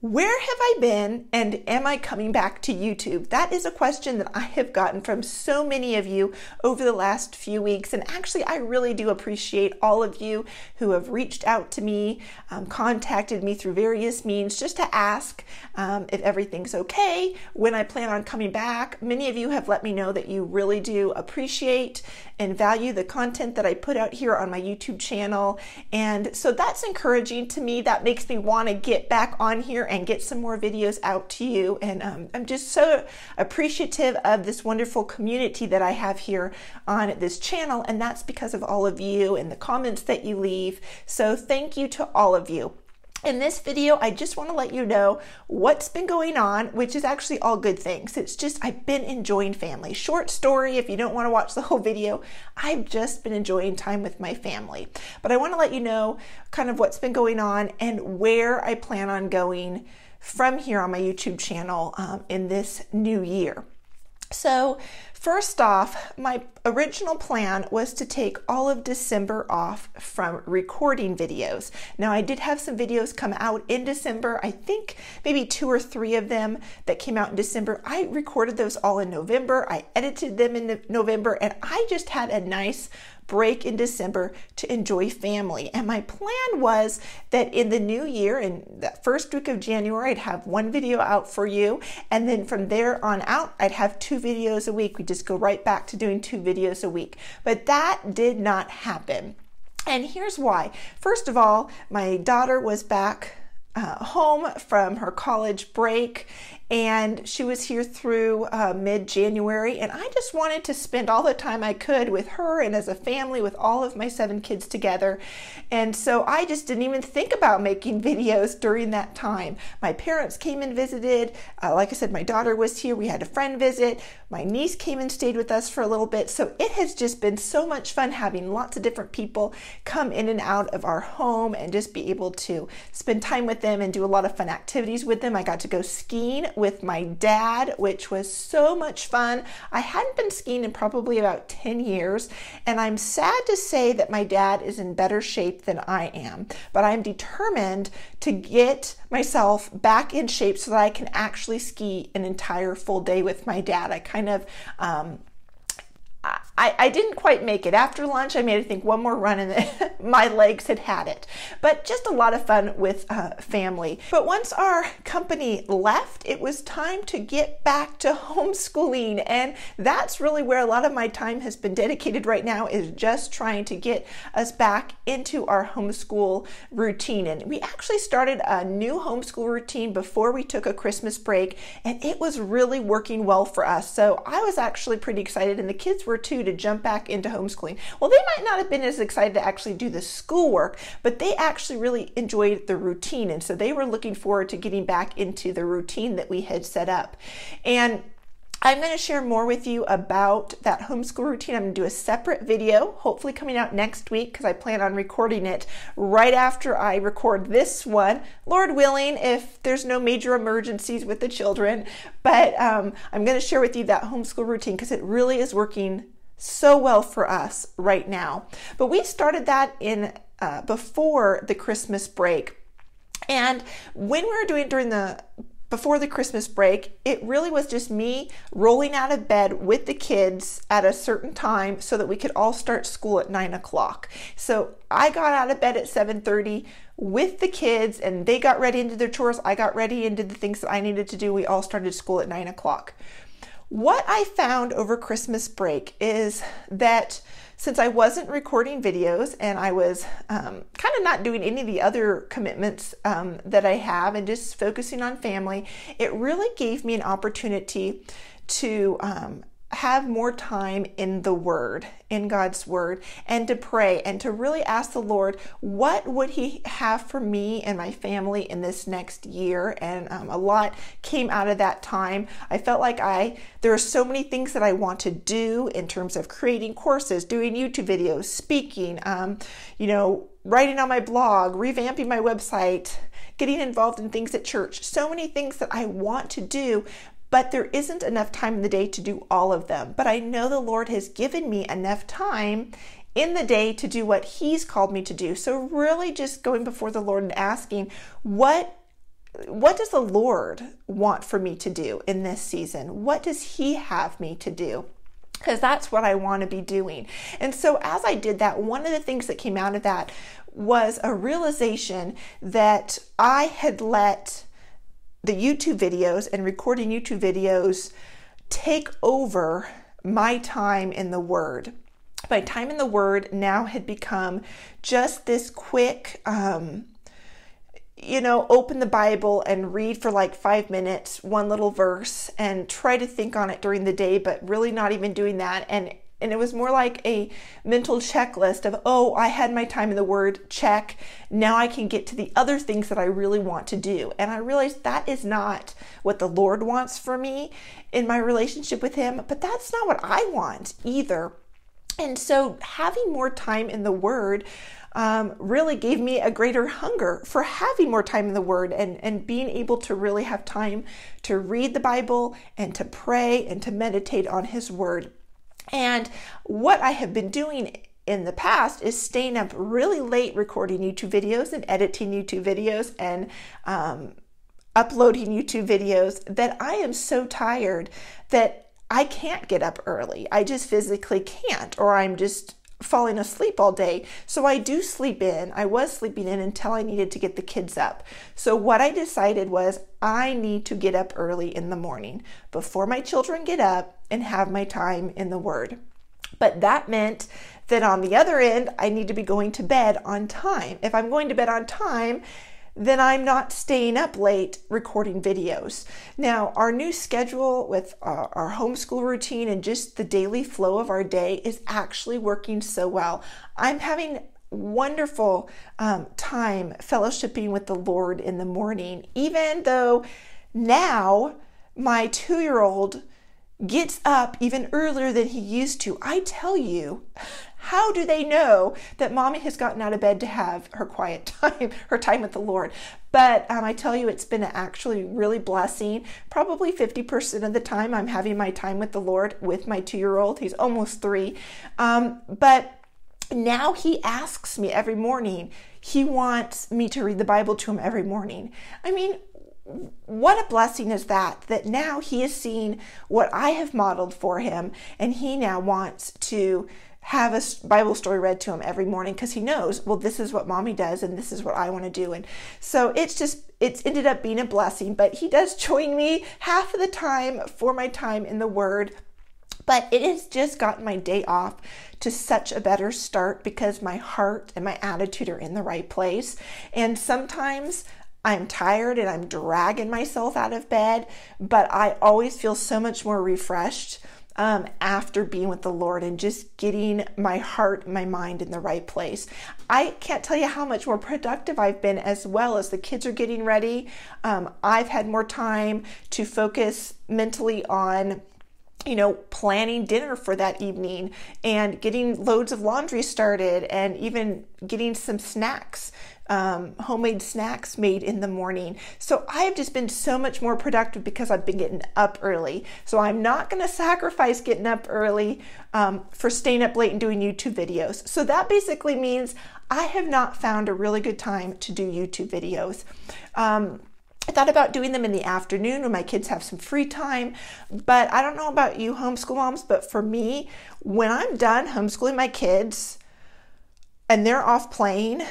Where have I been, and am I coming back to YouTube? That is a question that I have gotten from so many of you over the last few weeks, and actually I really do appreciate all of you who have reached out to me, contacted me through various means just to ask if everything's okay, when I plan on coming back. Many of you have let me know that you really do appreciate and value the content that I put out here on my YouTube channel, and so that's encouraging to me. That makes me want to get back on here and get some more videos out to you. And I'm just so appreciative of this wonderful community that I have here on this channel. And that's because of all of you and the comments that you leave. So thank you to all of you. In this video, I just want to let you know what's been going on, which is actually all good things. It's just I've been enjoying family. Short story, if you don't want to watch the whole video, I've just been enjoying time with my family. But I want to let you know kind of what's been going on and where I plan on going from here on my YouTube channel in this new year. So first off, my original plan was to take all of December off from recording videos. Now, I did have some videos come out in December. I think maybe 2 or 3 of them that came out in December. I recorded those all in November. I edited them in November, and I just had a nice break in December to enjoy family. And my plan was that in the new year, in that first week of January, I'd have 1 video out for you. And then from there on out, I'd have 2 videos a week. We just go right back to doing 2 videos a week. But that did not happen. And here's why. First of all, my daughter was back home from her college break, and she was here through mid-January, and I just wanted to spend all the time I could with her and as a family with all of my 7 kids together. And so I just didn't even think about making videos during that time. My parents came and visited. Like I said, my daughter was here. We had a friend visit. My niece came and stayed with us for a little bit. So it has just been so much fun having lots of different people come in and out of our home and just be able to spend time with them and do a lot of fun activities with them. I got to go skiing with my dad, which was so much fun. I hadn't been skiing in probably about 10 years, and I'm sad to say that my dad is in better shape than I am, but I'm determined to get myself back in shape so that I can actually ski an entire full day with my dad. I kind of I didn't quite make it. After lunch, I made, I think, 1 more run and my legs had it. But just a lot of fun with family. But once our company left, it was time to get back to homeschooling. And that's really where a lot of my time has been dedicated right now, is just trying to get us back into our homeschool routine. And we actually started a new homeschool routine before we took a Christmas break, and it was really working well for us. So I was actually pretty excited, and the kids were too, to jump back into homeschooling. Well, they might not have been as excited to actually do the schoolwork, but they actually really enjoyed the routine. And so they were looking forward to getting back into the routine that we had set up. And I'm going to share more with you about that homeschool routine. I'm going to do a separate video, hopefully coming out next week, because I plan on recording it right after I record this one, Lord willing, if there's no major emergencies with the children. But I'm going to share with you that homeschool routine because it really is working so well for us right now. But we started that in before the Christmas break. And when we were doing before the Christmas break, it really was just me rolling out of bed with the kids at a certain time so that we could all start school at 9 o'clock. So I got out of bed at 7:30 with the kids, and they got ready into their chores. I got ready into the things that I needed to do. We all started school at 9 o'clock. What I found over Christmas break is that since I wasn't recording videos and I was kind of not doing any of the other commitments that I have and just focusing on family, it really gave me an opportunity to have more time in the Word, in God's Word, and to pray and to really ask the Lord, what would He have for me and my family in this next year? And a lot came out of that time. I felt like there are so many things that I want to do in terms of creating courses, doing YouTube videos, speaking, writing on my blog, revamping my website, getting involved in things at church. So many things that I want to do, but there isn't enough time in the day to do all of them. But I know the Lord has given me enough time in the day to do what He's called me to do. So really just going before the Lord and asking, what what does the Lord want for me to do in this season? What does He have me to do? Because that's what I want to be doing. And so as I did that, one of the things that came out of that was a realization that I had let the YouTube videos and recording YouTube videos take over my time in the Word. My time in the Word now had become just this quick, open the Bible and read for like 5 minutes, one little verse, and try to think on it during the day, but really not even doing that. And it was more like a mental checklist of, oh, I had my time in the Word, check. Now I can get to the other things that I really want to do. And I realized that is not what the Lord wants for me in my relationship with Him, but that's not what I want either. And so having more time in the Word really gave me a greater hunger for having more time in the Word and being able to really have time to read the Bible and to pray and to meditate on His Word. And what I have been doing in the past is staying up really late recording YouTube videos and editing YouTube videos and uploading YouTube videos that I am so tired that I can't get up early. I just physically can't, or I'm just falling asleep all day. So I do sleep in. I was sleeping in until I needed to get the kids up. So what I decided was I need to get up early in the morning before my children get up and have my time in the Word. But that meant that on the other end, I need to be going to bed on time. If I'm going to bed on time, then I'm not staying up late recording videos. Now, our new schedule with our homeschool routine and just the daily flow of our day is actually working so well. I'm having wonderful time fellowshipping with the Lord in the morning, even though now my 2-year-old gets up even earlier than he used to. I tell you, how do they know that mommy has gotten out of bed to have her quiet time, her time with the Lord? But I tell you, it's been actually really blessing. Probably 50% of the time I'm having my time with the Lord with my 2-year-old. He's almost 3. But now he asks me every morning. He wants me to read the Bible to him every morning. I mean, what a blessing is that now he is seeing what I have modeled for him, and he now wants to have a Bible story read to him every morning because he knows, well, this is what mommy does and this is what I want to do. And so it's ended up being a blessing, but he does join me half of the time for my time in the Word. But it has just gotten my day off to such a better start because my heart and my attitude are in the right place. And sometimes I'm tired and I'm dragging myself out of bed, but I always feel so much more refreshed after being with the Lord and just getting my heart and my mind in the right place. I can't tell you how much more productive I've been as well as the kids are getting ready. I've had more time to focus mentally on planning dinner for that evening and getting loads of laundry started and even getting some snacks, homemade snacks made in the morning. So I've just been so much more productive because I've been getting up early. So I'm not going to sacrifice getting up early for staying up late and doing YouTube videos. So that basically means I have not found a really good time to do YouTube videos. I thought about doing them in the afternoon when my kids have some free time, but I don't know about you homeschool moms, but for me, when I'm done homeschooling my kids and they're off playing,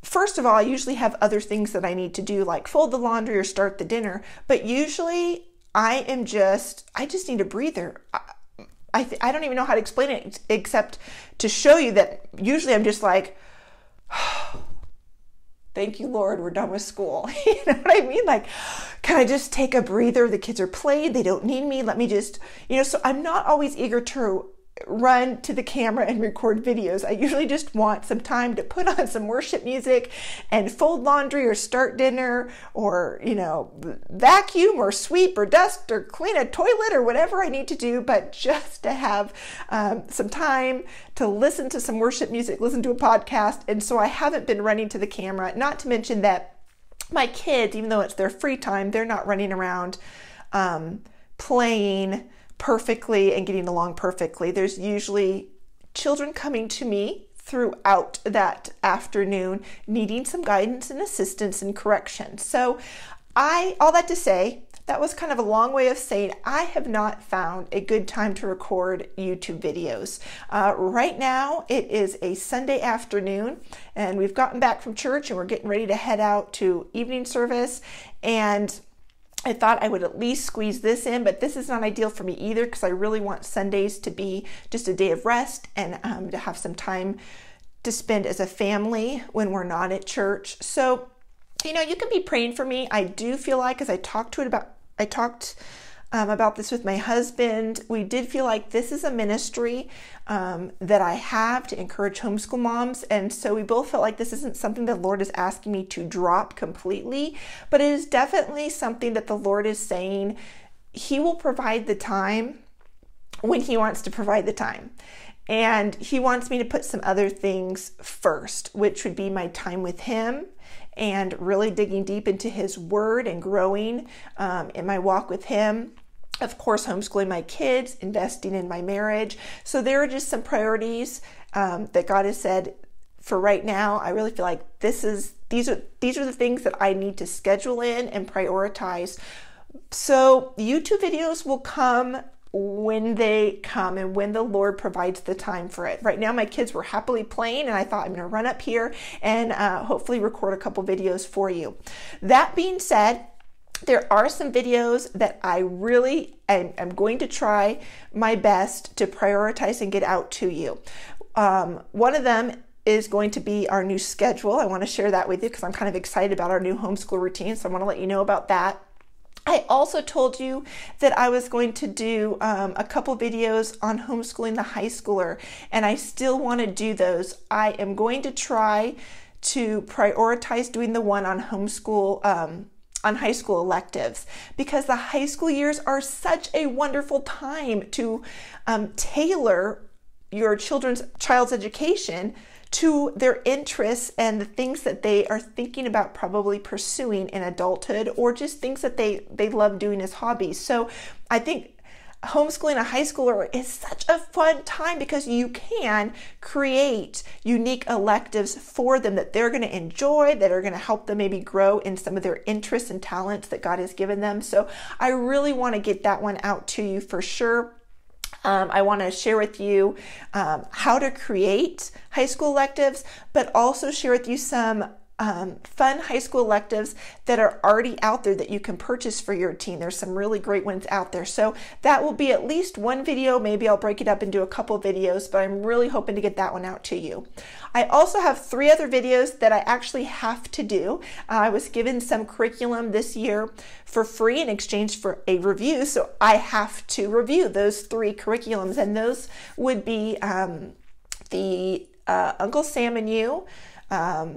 first of all, I usually have other things that I need to do, like fold the laundry or start the dinner, but usually I just need a breather. I don't even know how to explain it except to show you that usually I'm just like, thank you, Lord, we're done with school. You know what I mean? Like, can I just take a breather? The kids are played. They don't need me. Let me just, so I'm not always eager to run to the camera and record videos. I usually just want some time to put on some worship music and fold laundry or start dinner or, vacuum or sweep or dust or clean a toilet or whatever I need to do, but just to have some time to listen to some worship music, listen to a podcast. And so I haven't been running to the camera, not to mention that my kids, even though it's their free time, they're not running around playing perfectly and getting along perfectly. There's usually children coming to me throughout that afternoon needing some guidance and assistance and correction. So all that to say, that was kind of a long way of saying I have not found a good time to record YouTube videos. Right now, it is a Sunday afternoon, and we've gotten back from church and we're getting ready to head out to evening service. And I thought I would at least squeeze this in, but this is not ideal for me either because I really want Sundays to be just a day of rest and to have some time to spend as a family when we're not at church. So, you know, you can be praying for me. I do feel like, as I talked about this with my husband, we did feel like this is a ministry that I have to encourage homeschool moms. And so we both felt like this isn't something the Lord is asking me to drop completely, but it is definitely something that the Lord is saying He will provide the time when He wants to provide the time. And He wants me to put some other things first, which would be my time with Him and really digging deep into His Word and growing in my walk with Him. Of course, homeschooling my kids, investing in my marriage. So there are just some priorities that God has said for right now. I really feel like these are the things that I need to schedule in and prioritize. So YouTube videos will come when they come and when the Lord provides the time for it. Right now, my kids were happily playing, and I thought I'm going to run up here and hopefully record a couple videos for you. That being said, there are some videos that I really am going to try my best to prioritize and get out to you. One of them is going to be our new schedule. I want to share that with you because I'm kind of excited about our new homeschool routine, so I want to let you know about that. I also told you that I was going to do a couple videos on homeschooling the high schooler, and I still want to do those. I am going to try to prioritize doing the one on homeschool, on high school electives, because the high school years are such a wonderful time to tailor your child's education to their interests and the things that they are thinking about probably pursuing in adulthood, or just things that they love doing as hobbies. So I think homeschooling a high schooler is such a fun time because you can create unique electives for them that they're going to enjoy, that are going to help them maybe grow in some of their interests and talents that God has given them. So I really want to get that one out to you for sure. I want to share with you how to create high school electives, but also share with you some fun high school electives that are already out there that you can purchase for your teen. There's some really great ones out there. So that will be at least one video. Maybe I'll break it up into a couple videos, but I'm really hoping to get that one out to you. I also have 3 other videos that I actually have to do. I was given some curriculum this year for free in exchange for a review, so I have to review those 3 curriculums, and those would be the Uncle Sam and You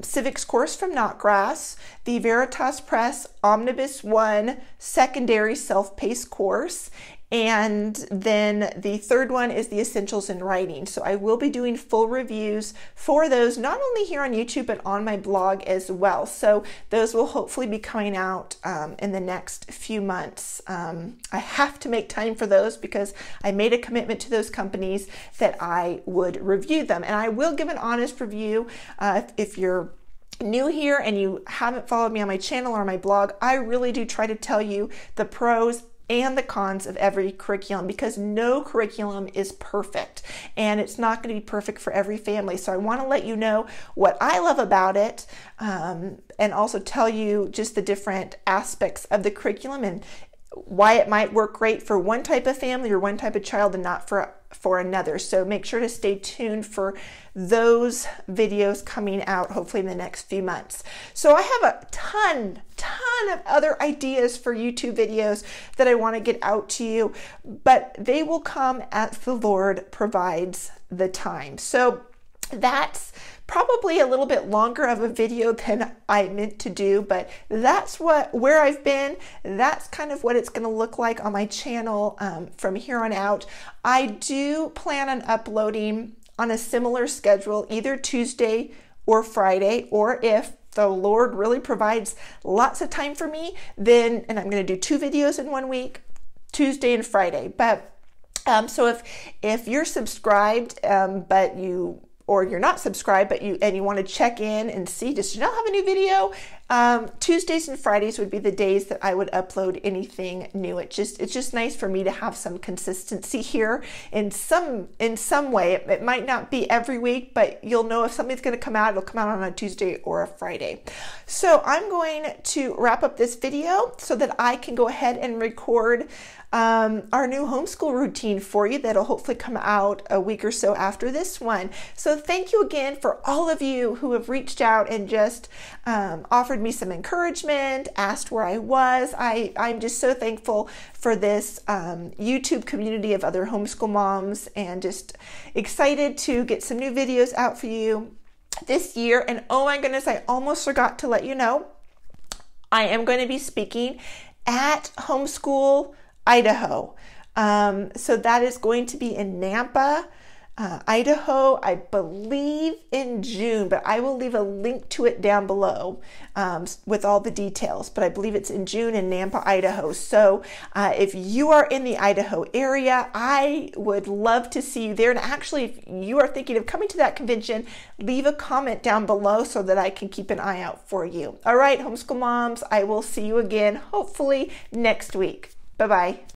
civics course from Knotgrass, the Veritas Press Omnibus 1 secondary self-paced course, and then the third one is the Essentials in Writing. So I will be doing full reviews for those, not only here on YouTube, but on my blog as well. So those will hopefully be coming out in the next few months. I have to make time for those because I made a commitment to those companies that I would review them. And I will give an honest review if you're new here and you haven't followed me on my channel or my blog. I really do try to tell you the pros and the cons of every curriculum, because no curriculum is perfect and it's not going to be perfect for every family. So I want to let you know what I love about it, and also tell you just the different aspects of the curriculum and why it might work great for one type of family or one type of child and not for another. So make sure to stay tuned for those videos coming out hopefully in the next few months. So I have a ton of other ideas for YouTube videos that I want to get out to you, but they will come as the Lord provides the time. So that's probably a little bit longer of a video than I meant to do, but that's where I've been. That's kind of what it's going to look like on my channel from here on out. I do plan on uploading on a similar schedule, either Tuesday or Friday, or if the Lord really provides lots of time for me, then, and I'm going to do 2 videos in 1 week, Tuesday and Friday. But so if you're subscribed, or you're not subscribed, but you want to check in and see, does Janelle have a new video? Tuesdays and Fridays would be the days that I would upload anything new. It's just nice for me to have some consistency here in some way. It might not be every week, but you'll know if something's going to come out, it'll come out on a Tuesday or a Friday. So I'm going to wrap up this video so that I can go ahead and record our new homeschool routine for you that'll hopefully come out a week or so after this one. So thank you again for all of you who have reached out and just offered me some encouragement, asked where I was. I'm just so thankful for this YouTube community of other homeschool moms, and just excited to get some new videos out for you this year. And oh my goodness, I almost forgot to let you know, I am going to be speaking at Homeschool Idaho. So that is going to be in Nampa, Idaho, I believe in June, but I will leave a link to it down below with all the details. But I believe it's in June in Nampa, Idaho. So if you are in the Idaho area, I would love to see you there. And actually, if you are thinking of coming to that convention, leave a comment down below so that I can keep an eye out for you. All right, homeschool moms, I will see you again, hopefully next week. Bye-bye.